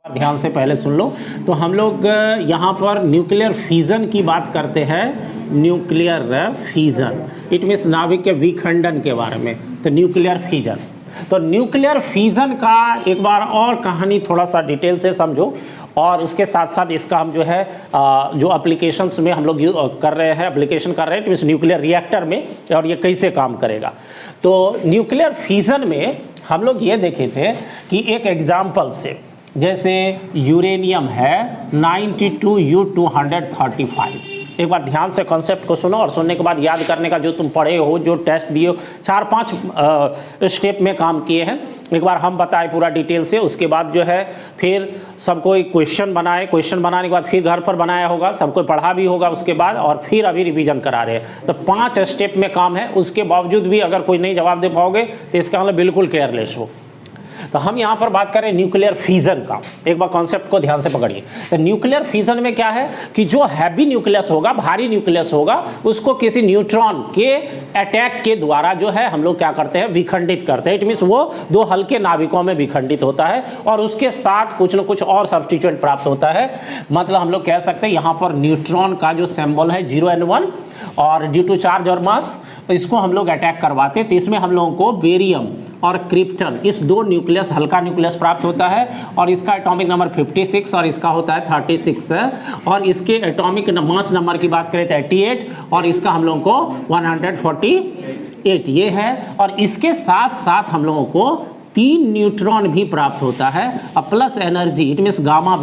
ध्यान से पहले सुन लो। तो हम लोग यहाँ पर न्यूक्लियर फिजन की बात करते हैं। न्यूक्लियर फिजन इट मीन्स नाभिक के विखंडन के बारे में। तो न्यूक्लियर फिजन, तो न्यूक्लियर फिजन का एक बार और कहानी थोड़ा सा डिटेल से समझो, और उसके साथ साथ इसका हम जो है जो एप्लीकेशंस में हम लोग कर रहे हैं, एप्लीकेशन कर रहे हैं मीन्स न्यूक्लियर रिएक्टर में, और ये कैसे काम करेगा। तो न्यूक्लियर फिजन में हम लोग ये देखे थे कि एक एग्जाम्पल से, जैसे यूरेनियम है 92U235। एक बार ध्यान से कॉन्सेप्ट को सुनो और सुनने के बाद याद करने का, जो तुम पढ़े हो, जो टेस्ट दिए हो, 4-5 स्टेप में काम किए हैं। एक बार हम बताए पूरा डिटेल से, उसके बाद जो है फिर सबको एक क्वेश्चन बनाए, क्वेश्चन बनाने के बाद फिर घर पर बनाया होगा, सबको पढ़ा भी होगा उसके बाद, और फिर अभी रिवीजन करा रहे हैं। तो 5 स्टेप में काम है। उसके बावजूद भी अगर कोई नहीं जवाब दे पाओगे तो इसका मतलब बिल्कुल केयरलेस हो। तो हम यहाँ पर बात करें न्यूक्लियर फिजन का। एक बार कॉन्सेप्ट को ध्यान से पकड़िए। तो न्यूक्लियर फिजन में क्या है कि जो हैवी न्यूक्लियस होगा, भारी न्यूक्लियस होगा, उसको किसी न्यूट्रॉन के अटैक के द्वारा जो है हम लोग क्या करते हैं, विखंडित करते हैं। इट मीन्स वो 2 हल्के नाभिकों में विखंडित होता है और उसके साथ कुछ न कुछ और सब्स्टिट्यूएंट प्राप्त होता है। मतलब हम लोग कह सकते हैं यहाँ पर न्यूट्रॉन का जो सिंबल है 0n1, और ड्यू टू चार्ज और मास इसको हम लोग अटैक करवाते हैं। तो इसमें हम लोगों को बेरियम और क्रिप्टन, इस 2 न्यूक्लियस, हल्का न्यूक्लियस प्राप्त होता है, और इसका एटॉमिक नंबर 56 और इसका होता है 36 है, और इसके एटॉमिक मास नंबर की बात करें तो 88, और इसका हम लोगों को 148 ये है। और इसके साथ साथ हम लोगों को 3 न्यूट्रॉन भी प्राप्त होता है, plus energy, it means gamma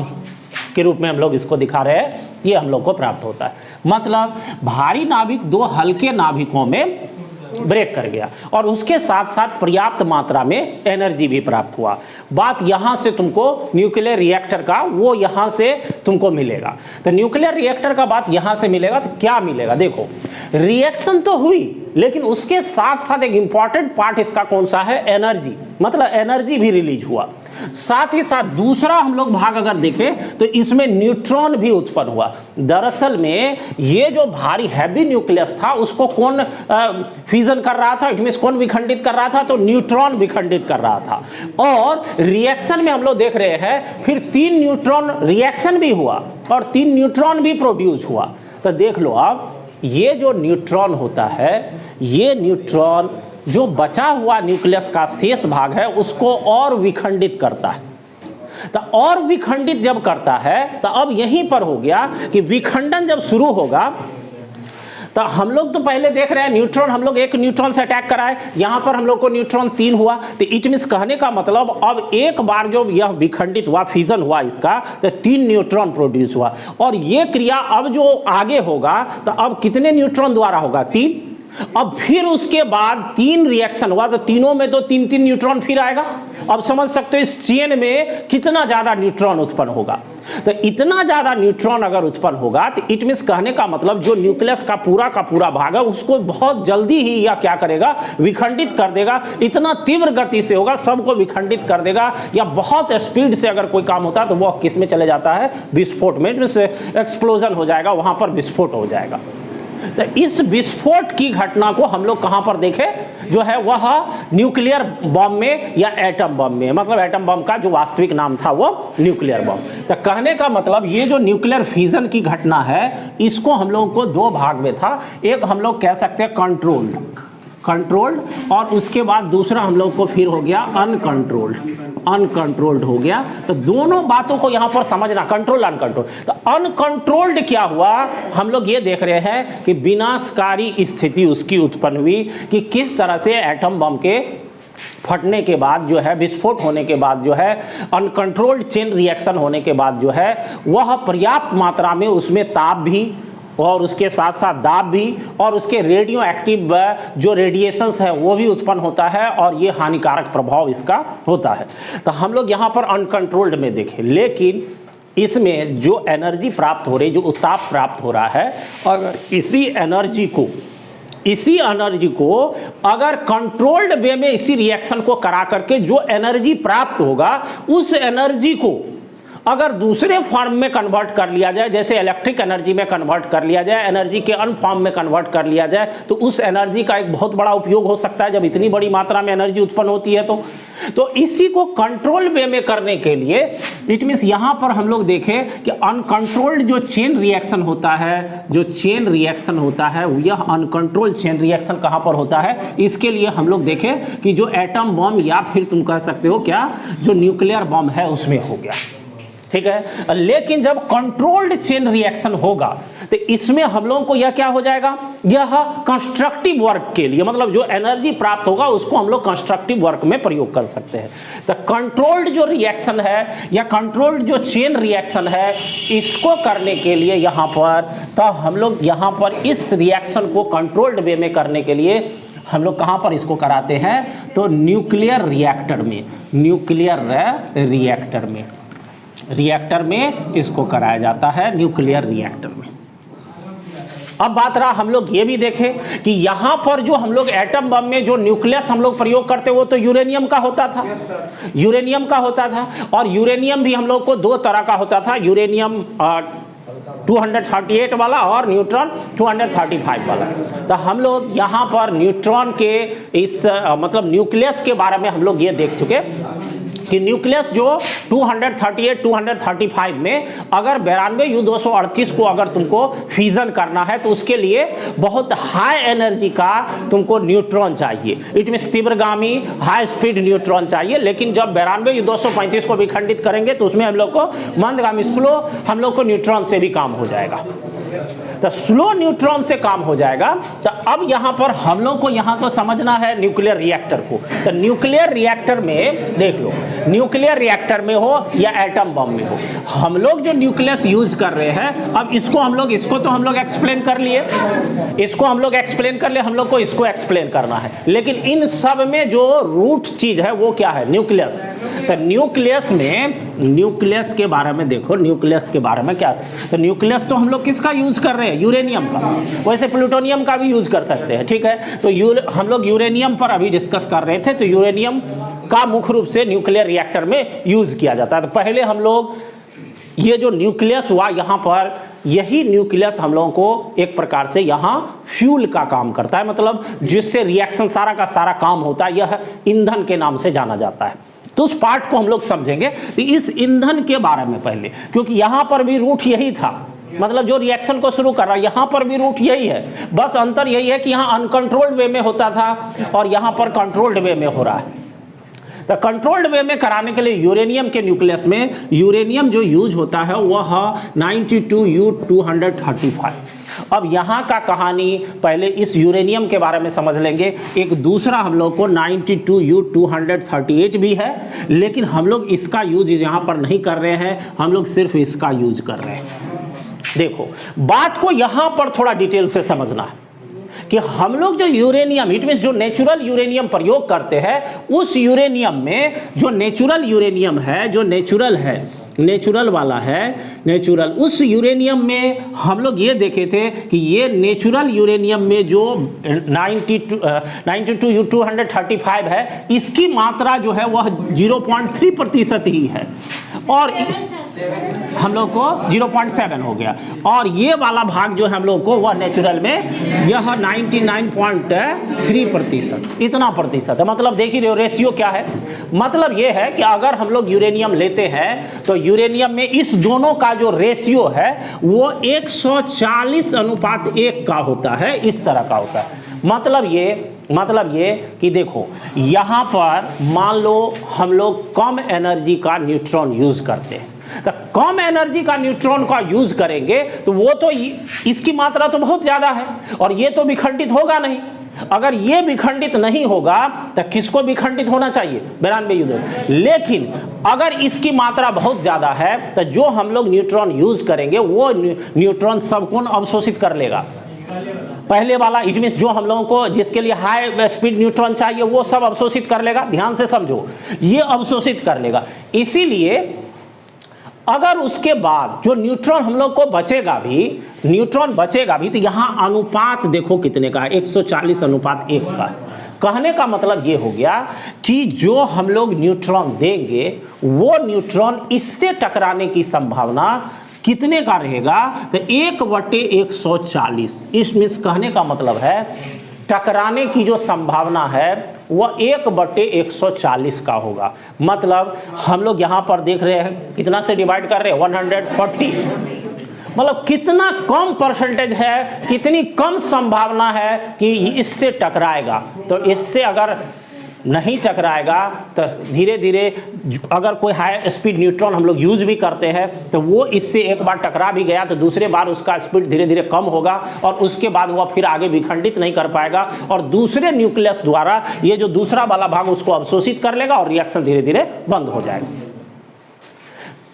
के रूप में हम लोग इसको दिखा रहे हैं, ये हम लोग को प्राप्त होता है। मतलब भारी नाभिक 2 हल्के नाभिकों में ब्रेक कर गया, और उसके साथ साथ पर्याप्त मात्रा में एनर्जी भी प्राप्त हुआ। बात यहां से तुमको न्यूक्लियर रिएक्टर का, वो यहां से तुमको मिलेगा। तो न्यूक्लियर रिएक्टर का बात यहां से मिलेगा। तो क्या मिलेगा, देखो रिएक्शन तो हुई, लेकिन उसके साथ साथ एक इंपॉर्टेंट पार्ट इसका कौन सा है, एनर्जी। मतलब एनर्जी भी रिलीज हुआ। साथ ही साथ दूसरा हम लोग भाग अगर देखें तो इसमें न्यूट्रॉन भी उत्पन्न हुआ। दरअसल में ये जो भारी हैवी न्यूक्लियस था उसको कौन फिजन कर रहा था, इट मींस कौन विखंडित कर रहा था, तो न्यूट्रॉन विखंडित कर रहा था। और रिएक्शन में हम लोग देख रहे हैं फिर 3 न्यूट्रॉन रिएक्शन भी हुआ और 3 न्यूट्रॉन भी प्रोड्यूस हुआ। तो देख लो आप, ये जो न्यूट्रॉन होता है, ये न्यूट्रॉन जो बचा हुआ न्यूक्लियस का शेष भाग है उसको और विखंडित करता है। तो और विखंडित जब करता है तो अब यहीं पर हो गया कि विखंडन जब शुरू होगा, तो हम लोग तो पहले देख रहे हैं न्यूट्रॉन, हम लोग 1 न्यूट्रॉन से अटैक कराए, यहां पर हम लोग को न्यूट्रॉन 3 हुआ। तो इट मींस कहने का मतलब अब एक बार जो यह विखंडित हुआ, फिजन हुआ इसका, तो 3 न्यूट्रॉन प्रोड्यूस हुआ। और ये क्रिया अब जो आगे होगा तो अब कितने न्यूट्रॉन द्वारा होगा, 3। अब फिर उसके बाद 3 रिएक्शन हुआ, तो तीनों में तो 3-3 न्यूट्रॉन फिर आएगा। अब समझ सकते हो इस चेन में कितना ज्यादा न्यूट्रॉन उत्पन्न होगा। तो इतना ज्यादा न्यूट्रॉन अगर उत्पन्न होगा तो इट मींस कहने का मतलब जो न्यूक्लियस का पूरा भाग है उसको बहुत जल्दी ही यह क्या करेगा, विखंडित कर देगा। इतना तीव्र गति से होगा, सबको विखंडित कर देगा। या बहुत स्पीड से अगर कोई काम होता है तो वह किस में चले जाता है, विस्फोट में, एक्सप्लोजन हो जाएगा, वहां पर विस्फोट हो जाएगा। तो इस विस्फोट की घटना को हम लोग कहां पर देखें, जो है वह न्यूक्लियर बम में या एटम बम में। मतलब एटम बम का जो वास्तविक नाम था वो न्यूक्लियर बम। तो कहने का मतलब ये जो न्यूक्लियर फिजन की घटना है, इसको हम लोगों को 2 भाग में था। एक हम लोग कह सकते हैं कंट्रोल्ड, और उसके बाद दूसरा हम लोग को फिर हो गया अनकंट्रोल्ड हो गया। तो दोनों बातों को यहां पर समझना, कंट्रोल अनकंट्रोल। तो अनकंट्रोल्ड क्या हुआ, हम लोग ये देख रहे हैं कि विनाशकारी स्थिति उसकी उत्पन्न हुई कि किस तरह से एटम बम के फटने के बाद जो है, विस्फोट होने के बाद जो है, अनकंट्रोल्ड चेन रिएक्शन होने के बाद जो है, वह पर्याप्त मात्रा में उसमें ताप भी और उसके साथ साथ दाब भी और उसके रेडियो एक्टिव जो रेडिएशंस है वो भी उत्पन्न होता है, और ये हानिकारक प्रभाव इसका होता है। तो हम लोग यहाँ पर अनकंट्रोल्ड में देखें, लेकिन इसमें जो एनर्जी प्राप्त हो रही, जो उत्ताप प्राप्त हो रहा है, और इसी एनर्जी को अगर कंट्रोल्ड वे में इसी रिएक्शन को करा करके जो एनर्जी प्राप्त होगा, उस एनर्जी को अगर दूसरे फॉर्म में कन्वर्ट कर लिया जाए, जैसे इलेक्ट्रिक एनर्जी में कन्वर्ट कर लिया जाए, एनर्जी के अन्य फॉर्म में कन्वर्ट कर लिया जाए, तो उस एनर्जी का एक बहुत बड़ा उपयोग हो सकता है जब इतनी बड़ी मात्रा में एनर्जी उत्पन्न होती है। तो इसी को कंट्रोल वे में करने के लिए इट मींस यहां पर हम लोग देखें कि अनकंट्रोल्ड जो चेन रिएक्शन होता है, जो चेन रिएक्शन होता है, यह अनकंट्रोल्ड चेन रिएक्शन कहां पर होता है, इसके लिए हम लोग देखें कि जो एटम बम या फिर तुम कह सकते हो क्या, जो न्यूक्लियर बम है उसमें हो गया, ठीक है। लेकिन जब कंट्रोल्ड चेन रिएक्शन होगा तो इसमें हम लोगों को यह क्या हो जाएगा, यह कंस्ट्रक्टिव वर्क के लिए, मतलब जो एनर्जी प्राप्त होगा उसको हम लोग कंस्ट्रक्टिव वर्क में प्रयोग कर सकते हैं। तो कंट्रोल्ड जो रिएक्शन है या कंट्रोल्ड जो चेन रिएक्शन है, इसको करने के लिए यहाँ पर, तो हम लोग यहाँ पर इस रिएक्शन को कंट्रोल्ड वे में करने के लिए हम लोग कहाँ पर इसको कराते हैं, तो न्यूक्लियर रिएक्टर में, न्यूक्लियर रिएक्टर में इसको कराया जाता है, न्यूक्लियर रिएक्टर में। अब बात रहा, हम लोग ये भी देखें कि यहाँ पर जो हम लोग एटम बम में जो न्यूक्लियस हम लोग प्रयोग करते वो तो यूरेनियम का होता था, यूरेनियम का होता था। और यूरेनियम भी हम लोग को दो तरह का होता था, यूरेनियम 238 वाला और न्यूट्रॉन 235 वाला। तो हम लोग यहाँ पर न्यूट्रॉन के इस मतलब न्यूक्लियस के बारे में हम लोग ये देख चुके कि न्यूक्लियस जो 238, 235 में अगर 92 U238 को अगर तुमको फ्यूजन करना है तो उसके लिए बहुत हाई एनर्जी का तुमको न्यूट्रॉन चाहिए, इट मींस तीव्रगामी हाई स्पीड न्यूट्रॉन चाहिए। लेकिन जब 92 U235 को विखंडित करेंगे तो उसमें हम लोग को मंदगामी स्लो हम लोग को न्यूट्रॉन से भी काम हो जाएगा, तो स्लो न्यूट्रॉन से काम हो जाएगा। तो अब यहाँ पर हम लोग को यहाँ तो समझना है न्यूक्लियर रिएक्टर को। तो न्यूक्लियर रिएक्टर में देख लो, न्यूक्लियर रिएक्टर में हो या एटम बम में हो, हम लोग जो न्यूक्लियस यूज कर रहे हैं, अब इसको तो हम लोग एक्सप्लेन कर लिए, इसको हम लोग एक्सप्लेन कर लिए, हम लोग को इसको एक्सप्लेन करना है। लेकिन इन सब में जो रूट चीज है वो क्या है, न्यूक्लियस। तो न्यूक्लियस में, न्यूक्लियस के बारे में देखो, न्यूक्लियस के बारे में क्या, तो न्यूक्लियस तो हम लोग किसका यूज कर रहे हैं, यूरेनियम का, वैसे प्लूटोनियम का भी यूज कर सकते हैं, ठीक है। तो हम लोग यूरेनियम पर अभी डिस्कस कर रहे थे। तो यूरेनियम का मुख्य रूप से न्यूक्लियर रिएक्टर में यूज किया जाता है। तो पहले हम लोग ये जो न्यूक्लियस हुआ यहाँ पर, यही न्यूक्लियस हम लोगों को एक प्रकार से यहाँ फ्यूल का काम करता है, मतलब जिससे रिएक्शन सारा का सारा काम होता है, यह ईंधन के नाम से जाना जाता है। तो उस पार्ट को हम लोग समझेंगे। तो इस ईंधन के बारे में पहले, क्योंकि यहाँ पर भी रूट यही था, मतलब जो रिएक्शन को शुरू कर रहा है यहाँ पर भी रूट यही है, बस अंतर यही है कि यहाँ अनकंट्रोल्ड वे में होता था और यहाँ पर कंट्रोल्ड वे में हो रहा है। तो कंट्रोल्ड वे में कराने के लिए यूरेनियम के न्यूक्लियस में यूरेनियम जो यूज होता है वह 92U235। अब यहाँ का कहानी, पहले इस यूरेनियम के बारे में समझ लेंगे। एक दूसरा हम लोग को 92U238 भी है, लेकिन हम लोग इसका यूज यहाँ पर नहीं कर रहे हैं, हम लोग सिर्फ इसका यूज कर रहे हैं। देखो, बात को यहाँ पर थोड़ा डिटेल से समझना है कि हम लोग जो यूरेनियम, इट मींस जो नेचुरल यूरेनियम प्रयोग करते हैं, उस यूरेनियम में जो नेचुरल यूरेनियम है, जो नेचुरल है, नेचुरल वाला है, नेचुरल, उस यूरेनियम में हम लोग ये देखे थे कि ये नेचुरल यूरेनियम में जो 92U235 है, इसकी मात्रा जो है वह 0.3% ही है, और हम लोग को 0.7 हो गया। और ये वाला भाग जो है हम लोग को वह नेचुरल में यह 99.3%, इतना प्रतिशत है। मतलब देख ही रहे हो रेशियो क्या है। मतलब ये है कि अगर हम लोग यूरेनियम लेते हैं तो यूरेनियम में इस दोनों का जो रेशियो है वो 140:1 का होता है, इस तरह का होता है। मतलब ये कि देखो, यहाँ पर मान लो हम लोग कम एनर्जी का न्यूट्रॉन यूज करते हैं, तो कम एनर्जी का न्यूट्रॉन का यूज करेंगे तो वो तो इसकी मात्रा तो बहुत ज्यादा है और ये तो विखंडित होगा नहीं। अगर ये विखंडित नहीं होगा तो किसको विखंडित होना चाहिए, 92U2। लेकिन अगर इसकी मात्रा बहुत ज्यादा है तो जो हम लोग न्यूट्रॉन यूज करेंगे वो न्यूट्रॉन सबको अवशोषित कर लेगा। पहले वाला इट मींस जो हम लोगों को जिसके लिए हाई स्पीड न्यूट्रॉन चाहिए वो सब अवशोषित कर लेगा। ध्यान से समझो, ये अवशोषित कर लेगा। इसीलिए अगर उसके बाद जो न्यूट्रॉन हम लोग को बचेगा भी, न्यूट्रॉन बचेगा भी, तो यहां अनुपात देखो कितने का है, 140:1 का है। कहने का मतलब ये हो गया कि जो हम लोग न्यूट्रॉन देंगे वो न्यूट्रॉन इससे टकराने की संभावना कितने का रहेगा, तो 1/140। इसमें कहने का मतलब है टकराने की जो संभावना है वह 1/140 का होगा। मतलब हम लोग यहां पर देख रहे हैं कितना से डिवाइड कर रहे हैं, 140। मतलब कितना कम परसेंटेज है, कितनी कम संभावना है कि इससे टकराएगा। तो इससे अगर नहीं टकराएगा तो धीरे धीरे अगर कोई हाई स्पीड न्यूट्रॉन हम लोग यूज भी करते हैं तो वो इससे एक बार टकरा भी गया तो दूसरे बार उसका स्पीड धीरे धीरे कम होगा और उसके बाद वह फिर आगे विखंडित नहीं कर पाएगा और दूसरे न्यूक्लियस द्वारा ये जो दूसरा वाला भाग उसको अवशोषित कर लेगा और रिएक्शन धीरे धीरे बंद हो जाएगा।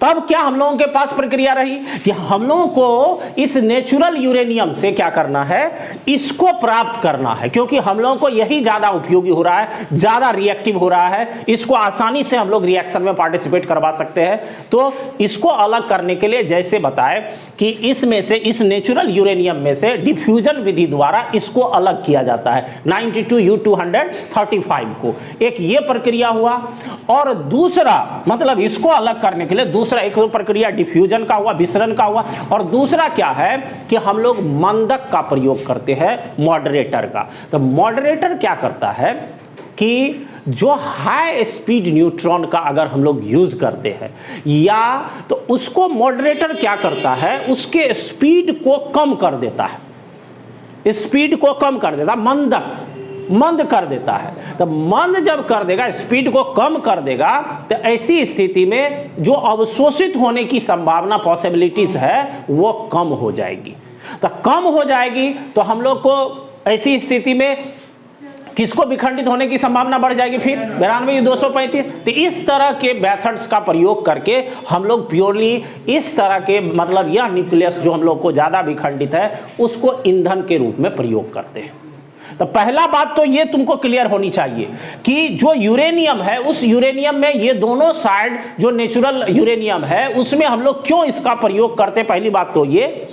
तब क्या हम लोगों के पास प्रक्रिया रही कि हम लोगों को इस नेचुरल यूरेनियम से क्या करना है, इसको प्राप्त करना है, क्योंकि हम लोगों को यही ज्यादा उपयोगी हो रहा है, ज्यादा रिएक्टिव हो रहा है, इसको आसानी से हम लोग रिएक्शन में पार्टिसिपेट करवा सकते हैं। तो इसको अलग करने के लिए जैसे बताए कि इसमें से, इस नेचुरल यूरेनियम में से डिफ्यूजन विधि द्वारा इसको अलग किया जाता है 92U235 को। एक ये प्रक्रिया हुआ और दूसरा मतलब इसको अलग करने के लिए दूसरा एक प्रक्रिया डिफ्यूजन का हुआ, विसरण का हुआ, और दूसरा क्या है कि हम लोग मंदक का प्रयोग करते हैं, मॉडरेटर का। तो मॉडरेटर क्या करता है कि जो हाई स्पीड न्यूट्रॉन का अगर हम लोग यूज करते हैं या तो उसको मॉडरेटर क्या करता है, उसके स्पीड को कम कर देता है, स्पीड को कम कर देता, मंद कर देता है। तो मंद जब कर देगा, स्पीड को कम कर देगा, तो ऐसी स्थिति में जो अवशोषित होने की संभावना, पॉसिबिलिटीज है, वो कम हो जाएगी। तो कम हो जाएगी तो हम लोग को ऐसी स्थिति में किसको विखंडित होने की संभावना बढ़ जाएगी, फिर 92U235। तो इस तरह के मेथड्स का प्रयोग करके हम लोग प्योरली इस तरह के मतलब यह न्यूक्लियस जो हम लोग को ज्यादा विखंडित है उसको ईंधन के रूप में प्रयोग करते हैं। तो पहला बात तो ये तुमको क्लियर होनी चाहिए कि जो यूरेनियम है उस यूरेनियम में ये दोनों साइड जो नेचुरल यूरेनियम है उसमें हम लोग क्यों इसका प्रयोग करते हैं, पहली बात तो ये।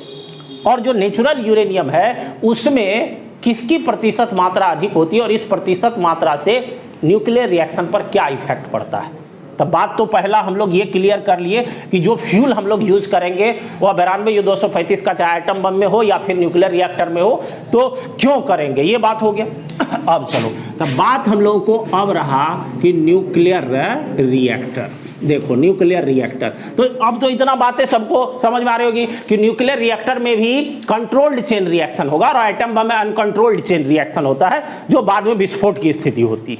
और जो नेचुरल यूरेनियम है उसमें किसकी प्रतिशत मात्रा अधिक होती है और इस प्रतिशत मात्रा से न्यूक्लियर रिएक्शन पर क्या इफेक्ट पड़ता है। तब बात तो पहला हम लोग ये क्लियर कर लिए कि जो फ्यूल हम लोग यूज करेंगे वह 92U235 का, चाहे एटम बम में हो या फिर न्यूक्लियर रिएक्टर में हो, तो क्यों करेंगे, ये बात हो गया। अब चलो, तब बात हम लोगों को अब रहा कि न्यूक्लियर रिएक्टर। देखो न्यूक्लियर रिएक्टर, तो अब तो इतना बातें सबको समझ में आ रही होगी कि न्यूक्लियर रिएक्टर में भी कंट्रोल्ड चेन रिएक्शन होगा और एटम बम में अनकंट्रोल्ड चेन रिएक्शन होता है जो बाद में विस्फोट की स्थिति होती है।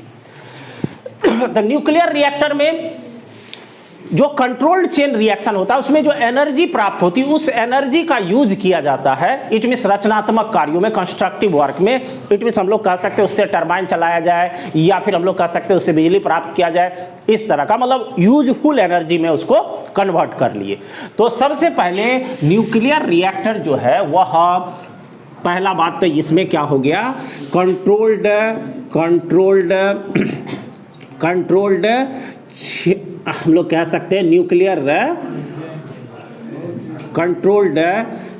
तो न्यूक्लियर रिएक्टर में जो कंट्रोल्ड चेन रिएक्शन होता है उसमें जो एनर्जी प्राप्त होती है उस एनर्जी का यूज किया जाता है, इट मींस रचनात्मक कार्यों में, कंस्ट्रक्टिव वर्क में। इट मींस हम लोग कह सकते हैं उससे टरबाइन चलाया जाए या फिर हम लोग कह सकते हैं उससे बिजली प्राप्त किया जाए, इस तरह का मतलब यूजफुल एनर्जी में उसको कन्वर्ट कर लिए। तो सबसे पहले न्यूक्लियर रिएक्टर जो है वह, पहला बात तो इसमें क्या हो गया, कंट्रोल्ड हम लोग कह सकते हैं न्यूक्लियर कंट्रोल्ड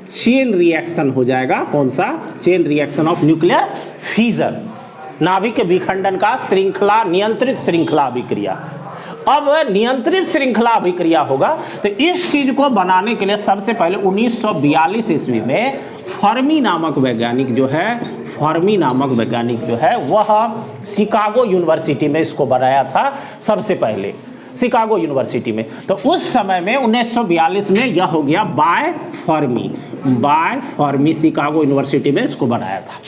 चेन रिएक्शन हो जाएगा। कौन सा? Chain reaction of nuclear fusion, नाभिक विखंडन का श्रृंखला, नियंत्रित श्रृंखला अभिक्रिया। अब नियंत्रित श्रृंखला अभिक्रिया होगा तो इस चीज को बनाने के लिए सबसे पहले 1942 ईस्वी में फर्मी नामक वैज्ञानिक जो है वह शिकागो यूनिवर्सिटी में इसको बनाया था, सबसे पहले शिकागो यूनिवर्सिटी में। तो उस समय में 1942 में यह हो गया बाय फर्मी शिकागो यूनिवर्सिटी में इसको बनाया था।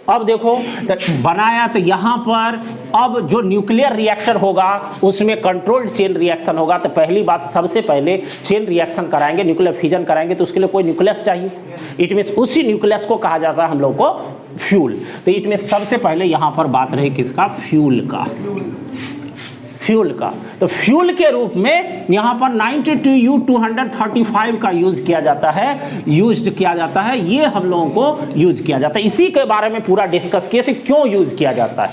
अब देखो तो बनाया, तो यहाँ पर अब जो न्यूक्लियर रिएक्टर होगा उसमें कंट्रोल्ड चेन रिएक्शन होगा। तो पहली बात, सबसे पहले चेन रिएक्शन कराएंगे, न्यूक्लियर फ्यूजन कराएंगे तो उसके लिए कोई न्यूक्लियस चाहिए। इट मीन्स उसी न्यूक्लियस को कहा जाता है हम लोग को फ्यूल। तो इट मीन्स सबसे पहले यहाँ पर बात रही किसका, फ्यूल का। तो फ्यूल के रूप में यहाँ पर 92U235 का यूज किया जाता है, ये हम लोगों को यूज किया जाता है। इसी के बारे में पूरा डिस्कस किया, क्यों यूज किया जाता है।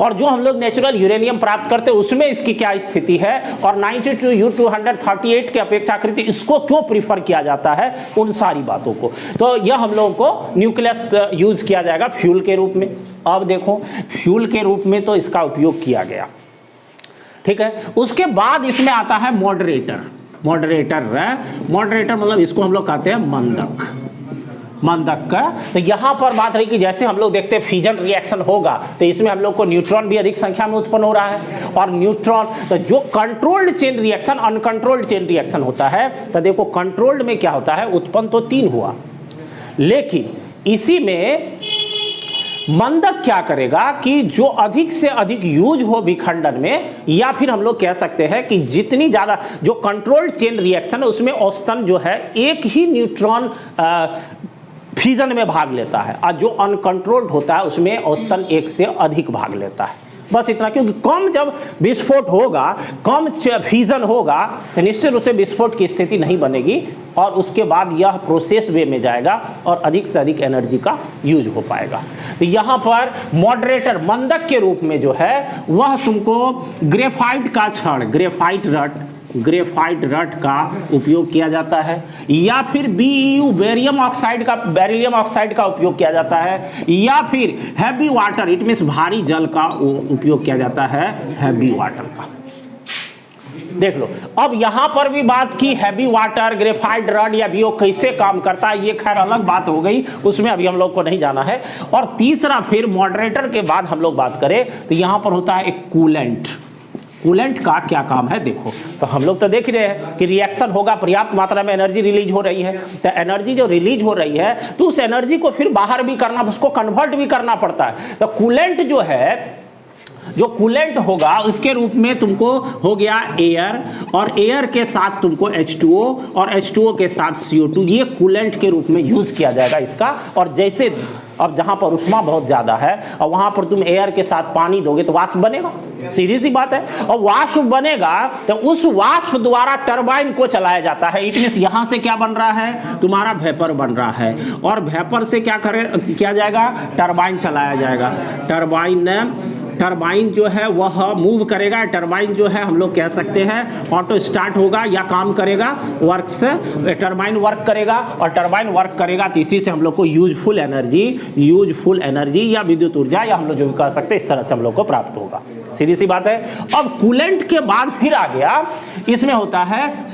और जो हम लोग नेचुरल यूरेनियम प्राप्त करते हैं उसमें इसकी क्या स्थिति है, और 92U238 के अपेक्षाकृत इसको क्यों प्रीफर किया जाता है, उन सारी बातों को। तो यह हम लोगों को न्यूक्लियस यूज किया जाएगा फ्यूल के रूप में। अब देखो फ्यूल के रूप में तो इसका उपयोग किया गया, ठीक है। उसके बाद इसमें आता है मॉडरेटर। मॉडरेटर मतलब इसको हम लोग कहते हैं मंदक का। तो यहाँ पर बात रही कि जैसे हम लोग देखते हैं फ्यूजन रिएक्शन होगा तो इसमें हम लोग को न्यूट्रॉन भी अधिक संख्या में उत्पन्न हो रहा है, और न्यूट्रॉन तो जो controlled chain reaction, uncontrolled chain reaction होता है, तो देखो कंट्रोल्ड में क्या होता है, उत्पन्न तो 3 हुआ, लेकिन इसी में मंदक क्या करेगा कि जो अधिक से अधिक यूज हो विखंडन में, या फिर हम लोग कह सकते हैं कि जितनी ज़्यादा जो कंट्रोल्ड चेन रिएक्शन है उसमें औसतन जो है एक ही न्यूट्रॉन फ्यूजन में भाग लेता है, और जो अनकंट्रोल्ड होता है उसमें औसतन 1 से अधिक भाग लेता है। बस इतना, क्योंकि कम जब विस्फोट होगा, कम फ्यूजन होगा, तो निश्चित रूप से विस्फोट की स्थिति नहीं बनेगी, और उसके बाद यह प्रोसेस वे में जाएगा और अधिक से अधिक एनर्जी का यूज हो पाएगा। तो यहाँ पर मॉडरेटर मंदक के रूप में जो है वह तुमको ग्रेफाइट का छड़, ग्रेफाइट रट का उपयोग किया जाता है, या फिर BeU बेरिलियम ऑक्साइड का उपयोग किया जाता है, या फिर हैवी वाटर, इट मीन्स भारी जल का उपयोग किया जाता है, हैवी वाटर का। देख लो, अब यहां पर भी बात की हैवी वाटर, ग्रेफाइट रड या BeO कैसे काम करता है, ये खैर अलग बात हो गई, उसमें अभी हम लोग को नहीं जाना है। और तीसरा फिर मॉडरेटर के बाद हम लोग बात करें तो यहां पर होता है एक कूलेंट का क्या काम है। देखो, तो हम लोग तो देख रहे हैं कि रिएक्शन होगा, पर्याप्त मात्रा में एनर्जी रिलीज हो रही है, तो एनर्जी जो रिलीज हो रही है तो उस एनर्जी को फिर बाहर भी करना, उसको कन्वर्ट भी करना पड़ता है। तो कूलेंट जो है, जो कूलेंट होगा उसके रूप में तुमको हो गया एयर, और एयर के साथ तुमको H2O, और H2O के साथ CO2, ये कूलेंट के रूप में यूज किया जाएगा इसका। और जैसे अब जहां पर उष्मा बहुत ज्यादा है और वहां पर तुम एयर के साथ पानी दोगे तो वाष्प बनेगा, सीधी सी बात है, और वाष्प बनेगा तो उस वाष्प द्वारा टरबाइन को चलाया जाता है। इट मींस यहां से क्या बन रहा है, तुम्हारा वेपर बन रहा है, और वेपर से क्या किया जाएगा, टरबाइन चलाया जाएगा। टरबाइन जो है वह मूव करेगा, टरबाइन जो है हम लोग कह सकते हैं ऑटो स्टार्ट होगा या काम करेगा, वर्क से टरबाइन वर्क करेगा, और टरबाइन वर्क करेगा तो इसी से हम लोग को यूजफुल एनर्जी या विद्युत ऊर्जा, या हम लोग जो भी कह सकते हैं, इस तरह से हम लोग को प्राप्त होगा। सीधी सी बात है। अब कूलेंट के बाद फिर आ गया, इसमें होता है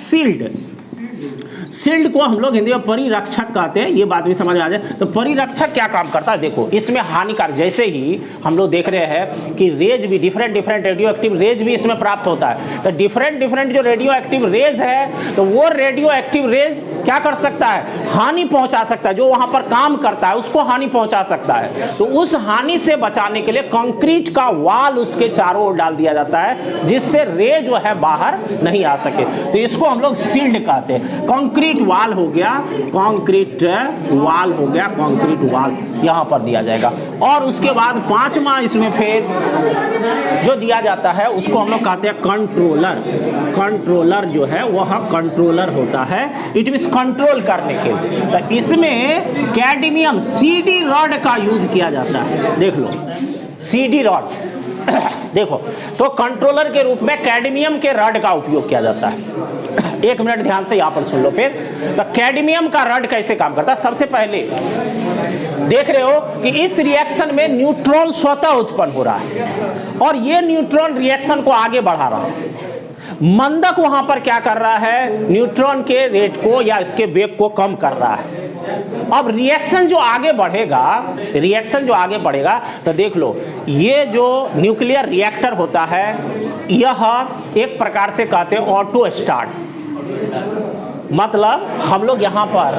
शील्ड को हम लोग हिंदी में परिरक्षक कहते हैं, ये बात भी समझ आ जाए। तो परिरक्षक क्या काम करता है, देखो इसमें हानिकारक, जैसे ही हम लोग देख रहे हैं कि रेज भी डिफरेंट रेडियो एक्टिव रेज भी इसमें प्राप्त होता है। तो डिफरेंट जो रेडियो एक्टिव रेज है, तो वो रेडियो एक्टिव रेज क्या कर सकता है, हानि पहुंचा सकता है, जो वहां पर काम करता है उसको हानि पहुंचा सकता है। तो उस हानि से बचाने के लिए कंक्रीट का वाल उसके चारों ओर डाल दिया जाता है, जिससे रे जो है बाहर नहीं आ सके। तो इसको हम लोग शील्ड कहते हैं। कंक्रीट वाल हो गया, कंक्रीट वाल यहां पर दिया जाएगा। और उसके बाद पांचवा इसमें फिर जो दिया जाता है उसको हम लोग कहते हैं कंट्रोलर जो है वह कंट्रोलर होता है, इट मींस कंट्रोल करने के लिए। तो इसमें कैडमियम CD रॉड का यूज किया जाता है। देख लो CD रॉड देखो, तो कंट्रोलर के रूप में कैडमियम के रॉड का उपयोग किया जाता है। एक मिनट ध्यान से यहां पर सुन लो फिर। तो कैडमियम का रॉड कैसे काम करता है, सबसे पहले देख रहे हो कि इस रिएक्शन में न्यूट्रॉन स्वतः उत्पन्न हो रहा है, और ये न्यूट्रॉन रिएक्शन को आगे बढ़ा रहा है। मंदक वहां पर क्या कर रहा है, न्यूट्रॉन के रेट को या इसके वेग को कम कर रहा है। अब रिएक्शन जो आगे बढ़ेगा तो देख लो, ये जो न्यूक्लियर रिएक्टर होता है यह एक प्रकार से कहते हैं ऑटो स्टार्ट। मतलब हम लोग यहां पर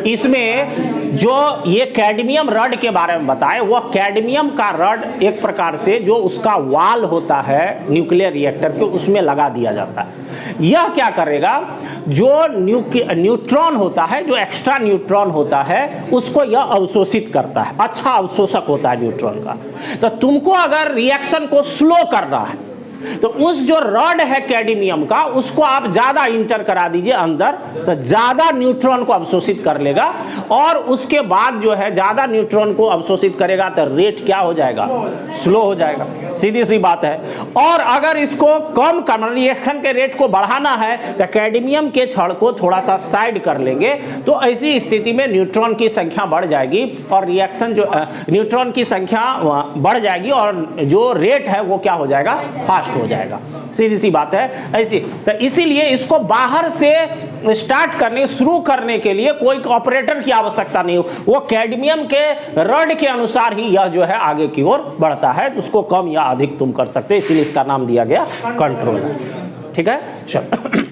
इसमें जो ये कैडमियम रॉड के बारे में बताए, वह कैडमियम का रॉड एक प्रकार से जो उसका वाल होता है न्यूक्लियर रिएक्टर के, उसमें लगा दिया जाता है। यह क्या करेगा, जो न्यूट्रॉन होता है, जो एक्स्ट्रा न्यूट्रॉन होता है, उसको यह अवशोषित करता है। अच्छा अवशोषक होता है न्यूट्रॉन का। तो तुमको अगर रिएक्शन को स्लो करना है, तो उस जो रॉड है कैडमियम का उसको आप ज्यादा इंटर करा दीजिए अंदर, तो ज्यादा न्यूट्रॉन को अवशोषित कर लेगा, और उसके बाद जो है ज्यादा न्यूट्रॉन को अवशोषित करेगा तो रेट क्या हो जाएगा, स्लो हो जाएगा, सीधी सी बात है। और अगर इसको कम करना, रिएक्शन के रेट को बढ़ाना है तो कैडमियम के छड़ को थोड़ा सा साइड कर लेंगे, तो ऐसी स्थिति में न्यूट्रॉन की संख्या बढ़ जाएगी और रिएक्शन जो न्यूट्रॉन की संख्या बढ़ जाएगी और जो रेट है वो क्या हो जाएगा, फास्ट हो जाएगा, सीधी सी बात है ऐसी। तो इसीलिए इसको बाहर से स्टार्ट करने, शुरू करने के लिए कोई ऑपरेटर की आवश्यकता नहीं हो, वो कैडमियम के रॉड के अनुसार ही यह जो है आगे की ओर बढ़ता है, उसको कम या अधिक तुम कर सकते हो, इसीलिए इसका नाम दिया गया कंट्रोलर। ठीक है, चलो।